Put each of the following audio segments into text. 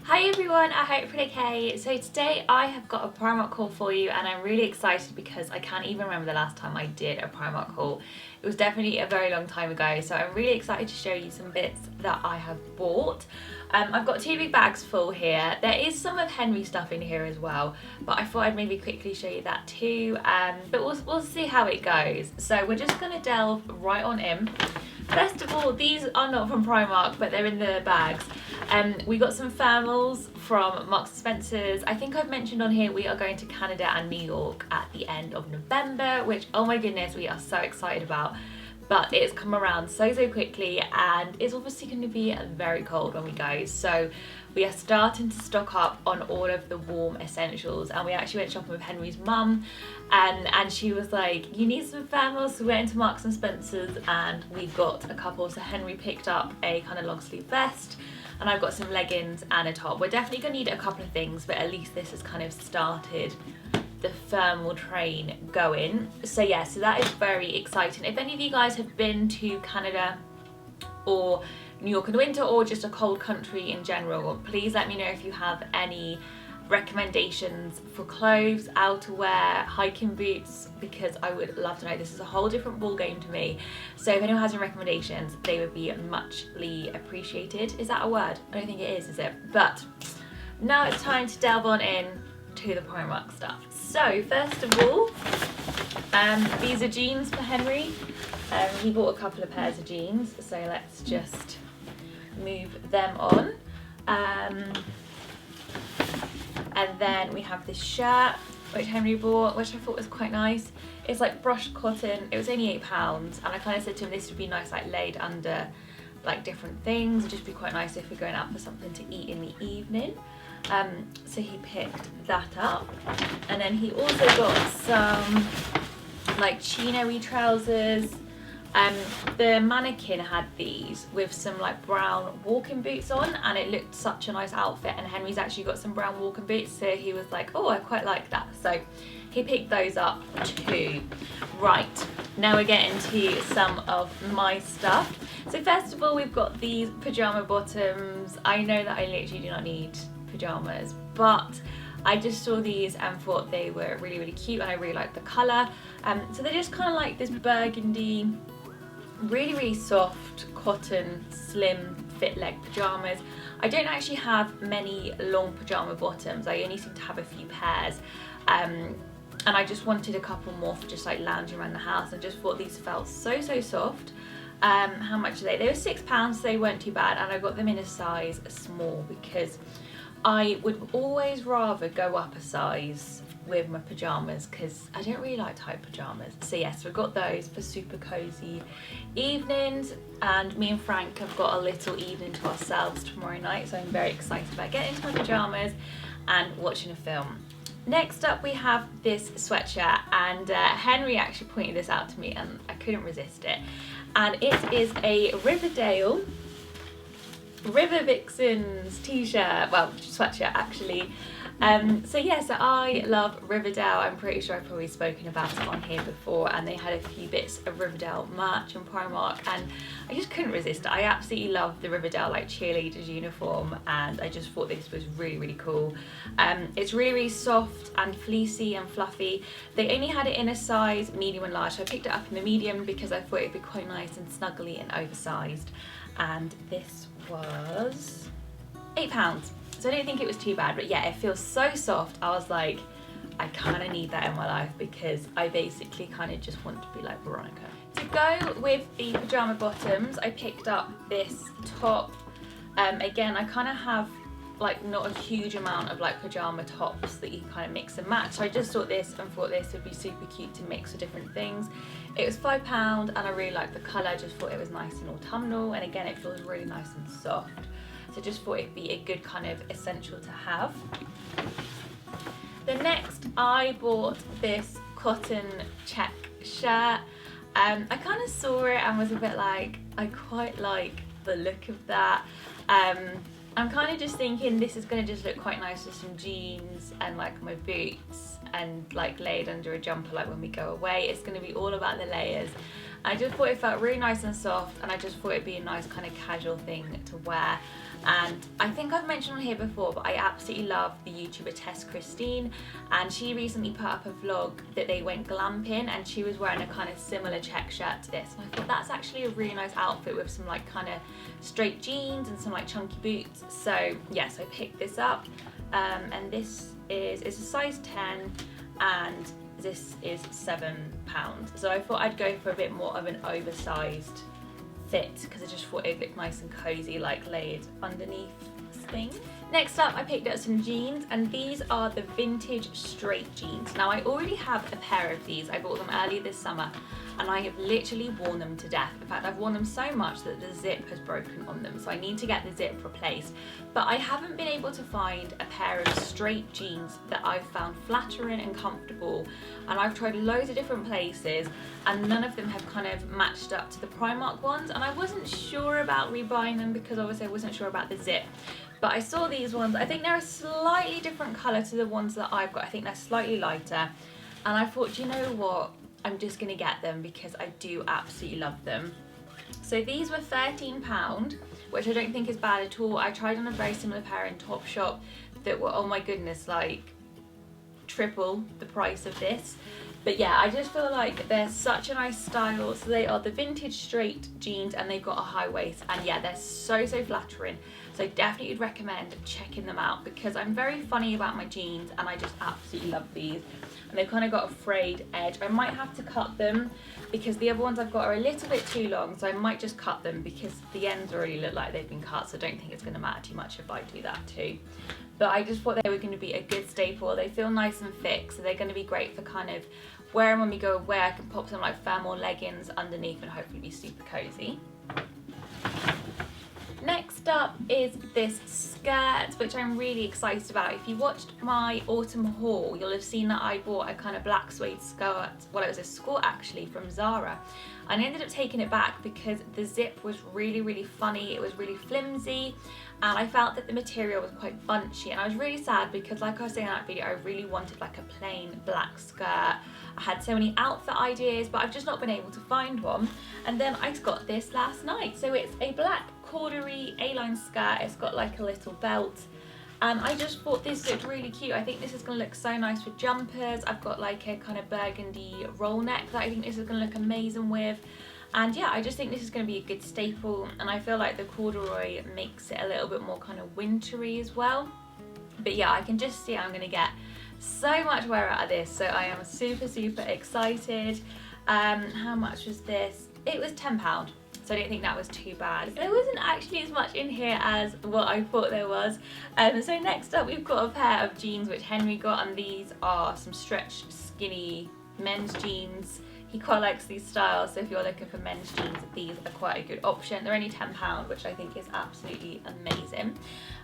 Hi everyone, I hope you're okay. So today I have got a Primark haul for you and I'm really excited because I can't even remember the last time I did a Primark haul. It was definitely a very long time ago, so I'm really excited to show you some bits that I have bought. I've got two big bags full here. There is some of Henry's stuff in here as well, but I thought I'd maybe quickly show you that too. But we'll see how it goes. So we're just going to delve right on in. First of all, these are not from Primark, but they're in the bags. We got some thermals from Marks & Spencer's. I think I've mentioned on here we are going to Canada and New York at the end of November, which, oh my goodness, we are so excited about. But it's come around so quickly and it's obviously going to be very cold when we go. So we are starting to stock up on all of the warm essentials, and we actually went shopping with Henry's mum and she was like, you need some thermals, so we went into Marks & Spencer's and we got a couple. So Henry picked up a kind of long sleeve vest and I've got some leggings and a top. We're definitely going to need a couple of things, but at least this has kind of started the thermal train going. So yeah, so that is very exciting. If any of you guys have been to Canada or New York in the winter, or just a cold country in general, please let me know if you have any recommendations for clothes, outerwear, hiking boots, because I would love to know. This is a whole different ball game to me, so if anyone has any recommendations, they would be muchly appreciated. Is that a word? I don't think it is it? But now it's time to delve on in to the Primark stuff. So first of all, these are jeans for Henry. He bought a couple of pairs of jeans, so let's just move them on. And then we have this shirt which Henry bought, which I thought was quite nice. It's like brushed cotton. It was only £8, and I kind of said to him this would be nice, like laid under like different things. It'd just be quite nice if we're going out for something to eat in the evening. So he picked that up, and then he also got some like chino-y trousers. The mannequin had these with some like brown walking boots on, and it looked such a nice outfit, and Henry's actually got some brown walking boots, so he was like, oh, I quite like that, so he picked those up too. Right, now we're getting to some of my stuff. So first of all, we've got these pyjama bottoms. I know that I literally do not need pyjamas, but I just saw these and thought they were really cute, and I really like the colour. So they're just kind of like this burgundy, really soft cotton slim fit leg pyjamas. I don't actually have many long pyjama bottoms. I only seem to have a few pairs, and I just wanted a couple more for just like lounging around the house, and just thought these felt so soft. How much are they? They were £6, so they weren't too bad, and I got them in a size small because I would always rather go up a size with my pyjamas because I don't really like tight pyjamas. So yes, we've got those for super cozy evenings, and me and Frank have got a little evening to ourselves tomorrow night, so I'm very excited about getting into my pyjamas and watching a film. Next up, we have this sweatshirt, and Henry actually pointed this out to me and I couldn't resist it, and it is a River Vixens t-shirt, well, sweatshirt actually. So yeah, so I love Riverdale. I'm pretty sure I've probably spoken about it on here before, and they had a few bits of Riverdale merch and Primark, and I just couldn't resist it. I absolutely love the Riverdale like cheerleaders uniform, and I just thought this was really cool. It's really soft and fleecy and fluffy. They only had it in a size medium and large, so I picked it up in the medium because I thought it'd be quite nice and snuggly and oversized, and this was £8. So I don't think it was too bad, but yeah, it feels so soft. I was like, I kind of need that in my life because I basically kind of just want to be like Veronica. To go with the pyjama bottoms, I picked up this top. Again, I kind of have like not a huge amount of like pyjama tops that you kind of mix and match, so I just thought this would be super cute to mix with different things. It was £5 and I really liked the colour. I just thought it was nice and autumnal, and again, it feels really nice and soft. So just thought it'd be a good kind of essential to have. The next, I bought this cotton check shirt. I kind of saw it and was a bit like, I quite like the look of that. I'm kind of just thinking this is going to just look quite nice with some jeans and like my boots, and like laid under a jumper like when we go away. It's going to be all about the layers. I just thought it felt really nice and soft, and I just thought it'd be a nice kind of casual thing to wear. And I think I've mentioned on here before, but I absolutely love the YouTuber Tess Christine, and she recently put up a vlog that they went glamping, and she was wearing a kind of similar check shirt to this, and I thought that's actually a really nice outfit with some like kind of straight jeans and some like chunky boots. So yes, I picked this up, and this is, it's a size 10, and this is £7. So I thought I'd go for a bit more of an oversized fit, because I just thought it looked nice and cozy, like layered underneath this thing. Next up, I picked up some jeans, and these are the vintage straight jeans. Now I already have a pair of these. I bought them earlier this summer, and I have literally worn them to death. In fact, I've worn them so much that the zip has broken on them, so I need to get the zip replaced. But I haven't been able to find a pair of straight jeans that I've found flattering and comfortable, and I've tried loads of different places, and none of them have kind of matched up to the Primark ones, and I wasn't sure about rebuying them because obviously I wasn't sure about the zip. But I saw these ones. I think they're a slightly different colour to the ones that I've got. I think they're slightly lighter, and I thought, do you know what? I'm just gonna get them because I do absolutely love them. So these were £13, which I don't think is bad at all. I tried on a very similar pair in Topshop that were, oh my goodness, like triple the price of this. But yeah, I just feel like they're such a nice style. So they are the vintage straight jeans, and they've got a high waist, and yeah, they're so flattering. So I definitely would recommend checking them out, because I'm very funny about my jeans and I just absolutely love these. And they've kind of got a frayed edge. I might have to cut them because the other ones I've got are a little bit too long, so I might just cut them because the ends already look like they've been cut, so I don't think it's going to matter too much if I do that too. But I just thought they were going to be a good staple. They feel nice and thick, so they're going to be great for kind of wearing when we go away. I can pop some like thermal leggings underneath and hopefully be super cozy. Next up is this skirt, which I'm really excited about. If you watched my autumn haul, you'll have seen that I bought a kind of black suede skirt. Well, it was a skirt actually from Zara. And I ended up taking it back because the zip was really funny. It was really flimsy, and I felt that the material was quite bunchy, and I was really sad because, like I was saying in that video, I really wanted like a plain black skirt. I had so many outfit ideas, but I've just not been able to find one. And then I got this last night. So it's a black corduroy A-line skirt. It's got like a little belt, and I just thought this looked really cute. I think this is going to look so nice with jumpers. I've got like a kind of burgundy roll neck that I think this is going to look amazing with. And yeah, I just think this is going to be a good staple, and I feel like the corduroy makes it a little bit more kind of wintry as well. But yeah, I can just see I'm going to get so much wear out of this, so I am super excited. How much was this? It was £10. So I don't think that was too bad. There wasn't actually as much in here as what I thought there was. So next up we've got a pair of jeans which Henry got, and these are some stretched skinny men's jeans. He quite likes these styles, so if you're looking for men's jeans, these are quite a good option. They're only £10, which I think is absolutely amazing.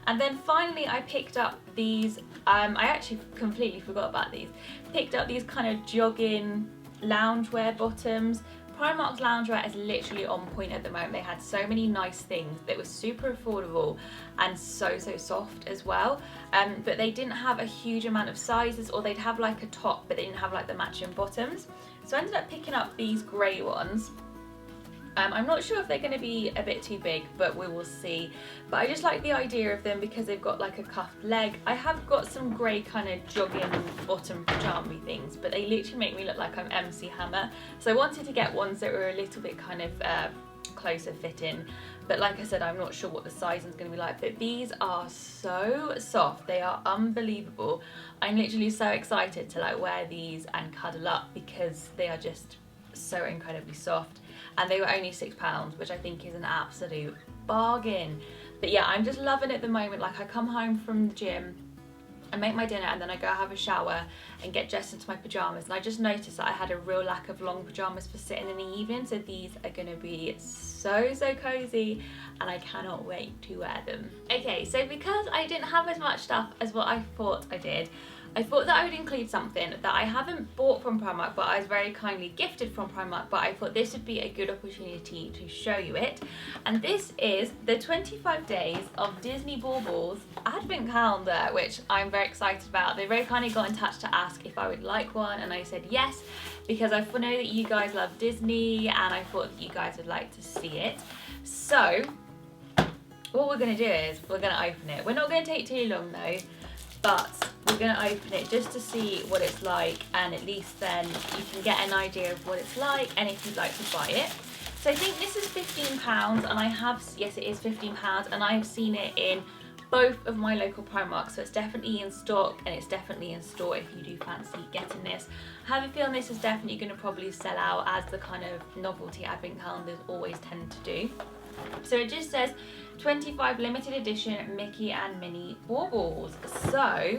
And then finally I picked up these, I actually completely forgot about these. Picked up these kind of jogging loungewear bottoms. Primark's loungewear is literally on point at the moment. They had so many nice things that were super affordable and so soft as well. But they didn't have a huge amount of sizes, or they'd have like a top but they didn't have like the matching bottoms. So I ended up picking up these grey ones. I'm not sure if they're going to be a bit too big, but we will see. But I just like the idea of them because they've got like a cuffed leg. I have got some grey kind of jogging bottom pajama things, but they literally make me look like I'm MC Hammer. So I wanted to get ones that were a little bit kind of closer fitting. But like I said, I'm not sure what the sizing is going to be like, but these are so soft. They are unbelievable. I'm literally so excited to like wear these and cuddle up because they are just so incredibly soft. And they were only £6, which I think is an absolute bargain. But yeah, I'm just loving it at the moment. Like I come home from the gym, I make my dinner, and then I go have a shower and get dressed into my pyjamas, and I just noticed that I had a real lack of long pyjamas for sitting in the evening, so these are going to be so cozy, and I cannot wait to wear them. Okay, so because I didn't have as much stuff as what I thought I did, I thought that I would include something that I haven't bought from Primark, but I was very kindly gifted from Primark, but I thought this would be a good opportunity to show you it. And this is the 25 Days of Disney Baubles Advent Calendar, which I'm very excited about. They very kindly got in touch to ask if I would like one, and I said yes, because I know that you guys love Disney, and I thought that you guys would like to see it. So what we're going to do is we're going to open it. We're not going to take too long though, but we're going to open it just to see what it's like, and at least then you can get an idea of what it's like and if you'd like to buy it. So I think this is £15, and I have, yes it is £15, and I've seen it in both of my local Primark, so it's definitely in stock and it's definitely in store if you do fancy getting this. I have a feeling this is definitely going to probably sell out, as the kind of novelty advent calendars always tend to do. So it just says 25 limited edition Mickey and Minnie Baubles. So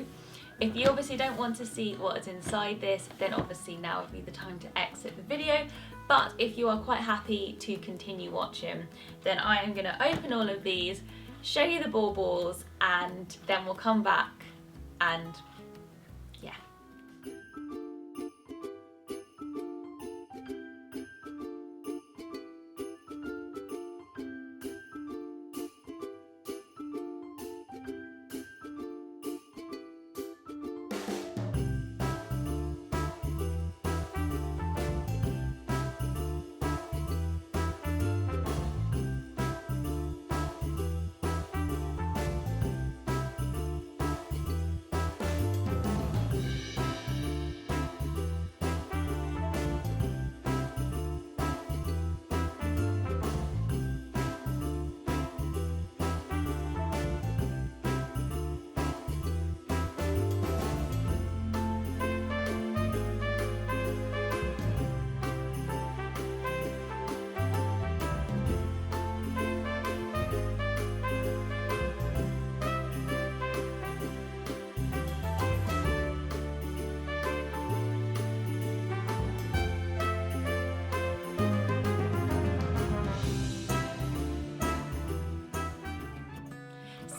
if you obviously don't want to see what is inside this, then obviously now would be the time to exit the video. But if you are quite happy to continue watching, then I am going to open all of these, show you the baubles, and then we'll come back and yeah.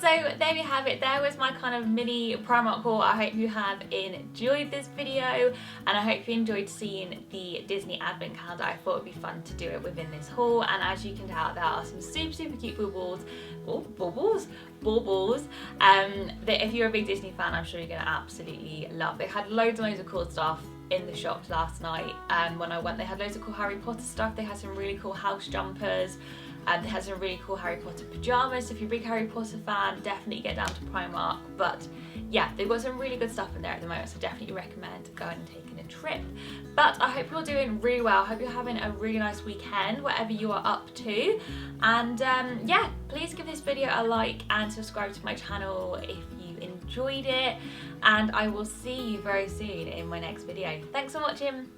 So there we have it. There was my kind of mini Primark haul. I hope you have enjoyed this video, and I hope you enjoyed seeing the Disney Advent Calendar. I thought it would be fun to do it within this haul, and as you can tell, there are some super cute baubles that if you're a big Disney fan, I'm sure you're going to absolutely love. They had loads and loads of cool stuff in the shop last night, and when I went they had loads of cool Harry Potter stuff. They had some really cool house jumpers, and they had some really cool Harry Potter pyjamas. So if you're a big Harry Potter fan, definitely get down to Primark. But yeah, they've got some really good stuff in there at the moment, so definitely recommend going and taking a trip. But I hope you're doing really well. I hope you're having a really nice weekend, whatever you are up to. And yeah, please give this video a like and subscribe to my channel if you enjoyed it. And I will see you very soon in my next video. Thanks for watching.